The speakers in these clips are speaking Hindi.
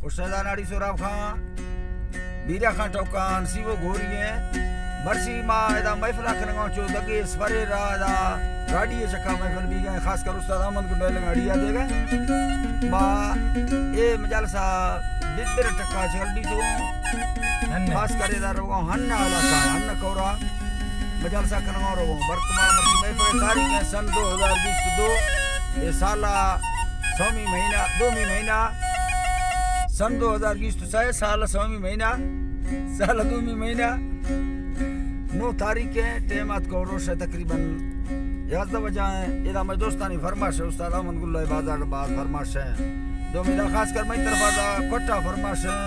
उस्ताद नाड़ी सोराब खां बीरा खां टोकान सीवो घोरिए मर्सी मां एदा महफिल करंगा चो दगे स्वरे रादा गाड़ी चक्का महफिल भी गए खास कर उस्ताद अहमद गुंडल गाड़िया दे गए मां ए मजलसा बिदर टक्का जल्दी तो खास करे दा रो हन्ना वाला का हन्न कोरा मजलसा करंगा रो वर्तमान मर्सी महफिल तारीख है सन 2022 ये साला 6वीं महीना 2वीं महीना सन 2020 से साल 6वीं महीना साल 2वीं महीना 9 तारीख है टेमात को रोश तकरीबन 11 बजे इदा मैं दोस्तानी फरमाश है उस्ताद अहमद गुल्ला बाजार बाद फरमाश है दो मिला खास कर मई तरफ दा कोटा फरमाश है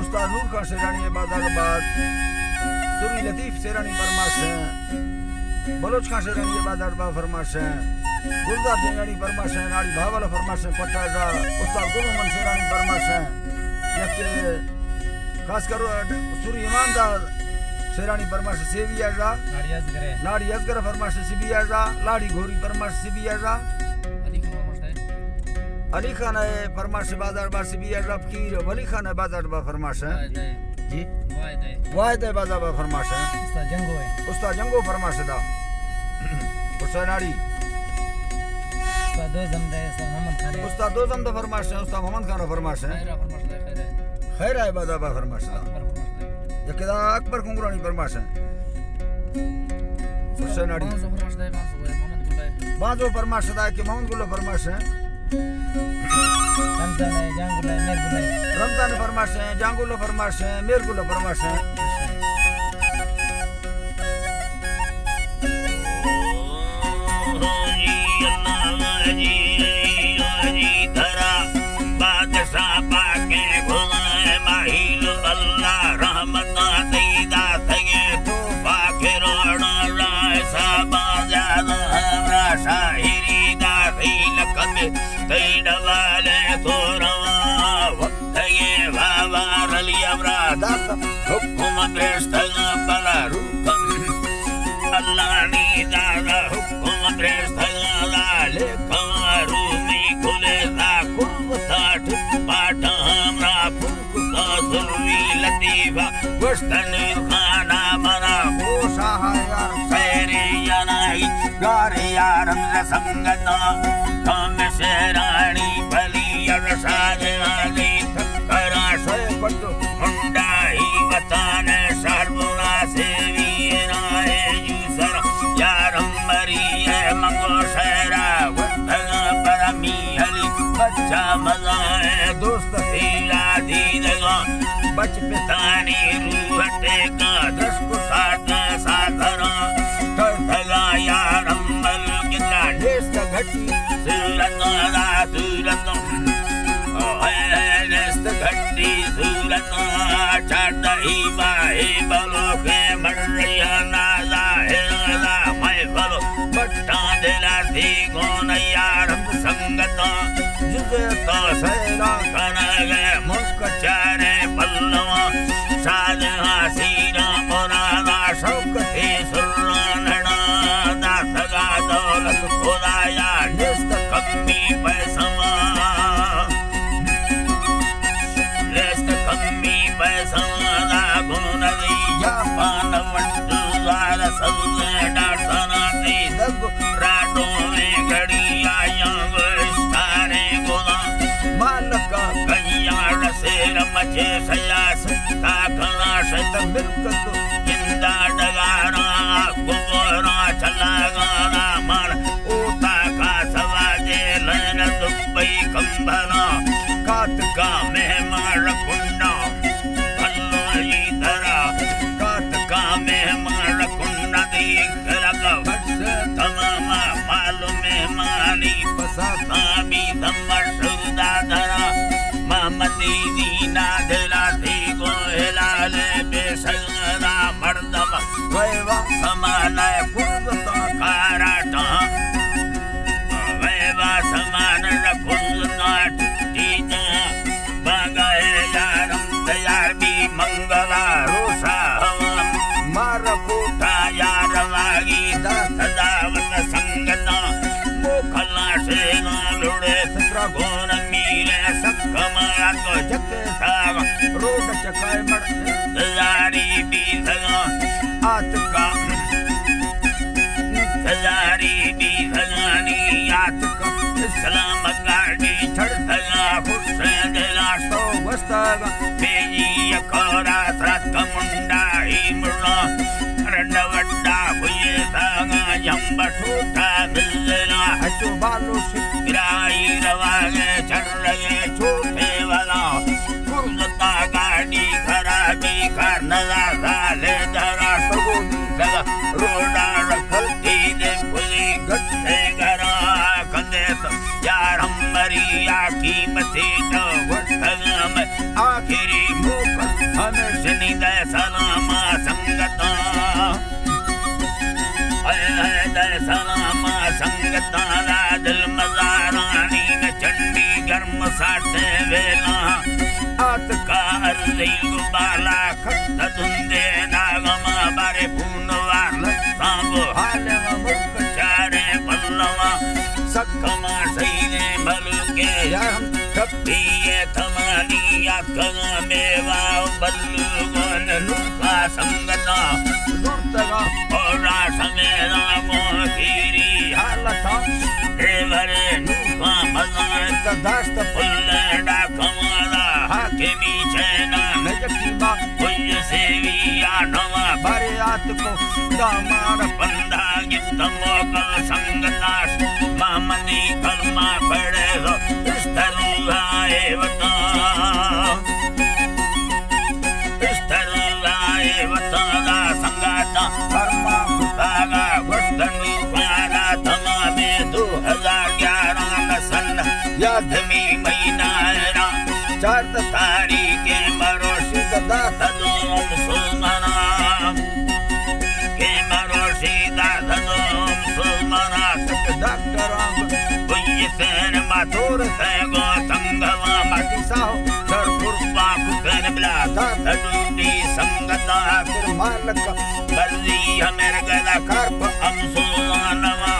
उस्ताद नूर खान शेरानी बाजार बाद सुरी लतीफ शेरानी फरमाश है बलोच खान शेरानी बाजार बाद फरमाश है गुलजार जेंगानी फरमाश है नाड़ी भावला फरमाश है कोटा दा उस्ताद गुरुमन शेरानी फरमाश है यके खास कर सुरी ईमानदार शेरानी फरमाश सेविया जा नाड़ी असगर फरमाश सिबिया जा लाड़ी घोरी फरमाश सिबिया जा अली खान है फरमाश बाजार बा सिबिया जा फकीर वली खान है बाजार बा फरमाश है जी वायदे बाजार बा फरमाश है उस्ताद जंगो फरमाश दा उस्ताद नाड़ी उस्ताद दो जमदा फरमाश है उस्ताद मोहम्मद खान फरमाश है खैर है बाजार बा फरमाश दा यकेदा अकबर कुंगरानी फरमाश है उस्ताद नाड़ी बाजो फरमाश दा के मोहम्मद गुल्ला फरमाश है रमजान फरमाश है जांगुल्ला फरमाश है मेरगुल्ला फरमाश है शेरानी बली मुंडाई वतन सर्वना सेवी राय जूसर यारम मरिए मंगो शेरा परमी हली बच्चा मजा है दोस्त तेरा दीदगा बच पितानी रूहटे का दस को साथ साधरा ठगा यारम मल किला देश घटी सुरंगा सुरंगा नस्त घटी सुरंगा चाटही बाहे बलो के मरिया नाला है ना मैं बलो बट्टा दिला थी कौन यारम संगता जुगे तो सेरा कनगे मुस्कचारे पल्लवा साध हासीरा पुराना शौक थे सुरानड़ा दासगा दौलत खुदाया निस्त कमी पैसवा निस्त कमी पैसवा गुण दिया पान वंडुलार सल्ले डासना दी दग राडो में घड़ी आया विस्तारे गोला मालका कन्यार सेर मचे सयास काकना शत मिलकत जिंदा डगारा गुबरा चला गाना मार ओता का सवाजे लन दुबई कंबला कात का मेहमान कुन्ना अल्लाह धरा कात का मेहमान कुन्ना देख लगा तमाम मालूम मेहमानी पसाता भी धमर सुदा धरा मोहम्मदी दीना दिला थी को हिलाल बेसगरा मर्दम वैवा समान कुर्बता काराटा वैवा समान रकुलना टीजा बगाए यारम तैयार भी मंगला रोसा मार कोटा यार वागी सदावत संगता मोखला से ना लुड़े सत्र गोन मीले सकमा दुस्तगा बेजी यकोरा सरत मुंडा इमला रंडवड्डा हुए सागा जंबठूटा मिलना हटो बालो शिराई रवागे चर्रगे छोटे वाला कुर्दता गाड़ी खराबी करनला साले दरा सगो दगा रोडा रखलती दे पुली गट्टे गरा कंदे यार हमारी आखी मथे तो वटगम आखिरी मुख हमें शनिद सलामा संगता सलामा संगता दिल मजारानी न चंडी गर्म साटे वेला आत का गुबाला खत धुंदे नागमा बारे पूनवार सांबो हाले मुख चारे पल्लवा सक्कमा सईने मलके यार कपी ये थमानी आखगा मेवा बल्लू गन नुका संगता दुस्तगा ओरा समेरा मोखीरी हालता देवरे नुका मजान दास्त पुल्ले डाकमाला हाकिमी चैना नजकीमा कुछ सेविया नवा बारे आत को दामार बंदा गित मोकल संगताश मामनी कलमा पड़े हो इस तरुआए वता वताला संगाता कर्मा कागा वस्तनु पारा तमामे 2011 न सन यादमी महीना 4 तारीख के मरोशी दाता दो मुसलमाना के मरोशी दाता दो मुसलमाना तक डॉक्टर कोई सेन माथुर से गो संगवा माटी साहो सर कुर्बा कुकन बला दाता दूनी संगता फिर मालक बल्ली हमेर गदा करप अमसुलानवा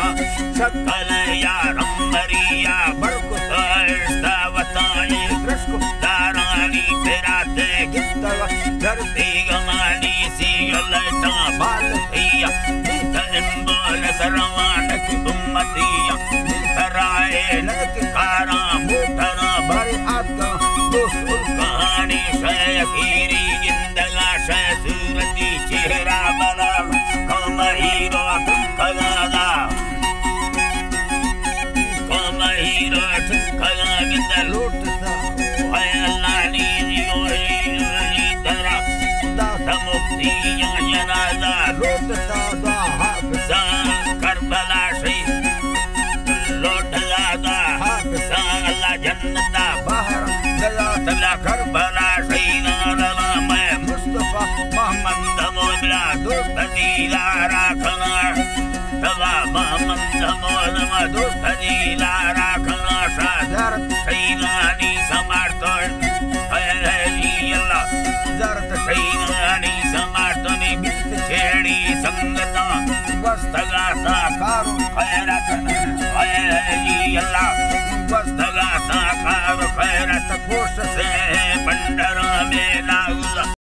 सकल यारम मरिया बरको बताए कृष्ण दारानी तेराते गित्तवा धरती गमानी सी लटा बाल भैया नितंबोल सरवान की उम्मतिया नितराए नक कारा मोटरा बारे आत्मा दोस्त कहानी शयखीरी जिंदगा शय सूरती चेहरा बना कम हीरो कलादा कम हीरो कला विंदर लूटता अल्लानी जियोरी दरा दाता मुक्ति जनाजा लूटता दा सा करबला से लोटला दा सा अल्लाह जन्नता बाहर गया तबला करबला से नाला मैं मुस्तफा मोहम्मद मोला दोस्त दीला राखना तबा मोहम्मद मोला दोस्त दीला राखना ज़ारत सैनानी समार्तन अल्लाह ज़ारत सैनानी समार्तन बित छेड़ी संगता वस्तगा साकारो खैरत अल्लाह वस्तगा साकारो खैरत कोश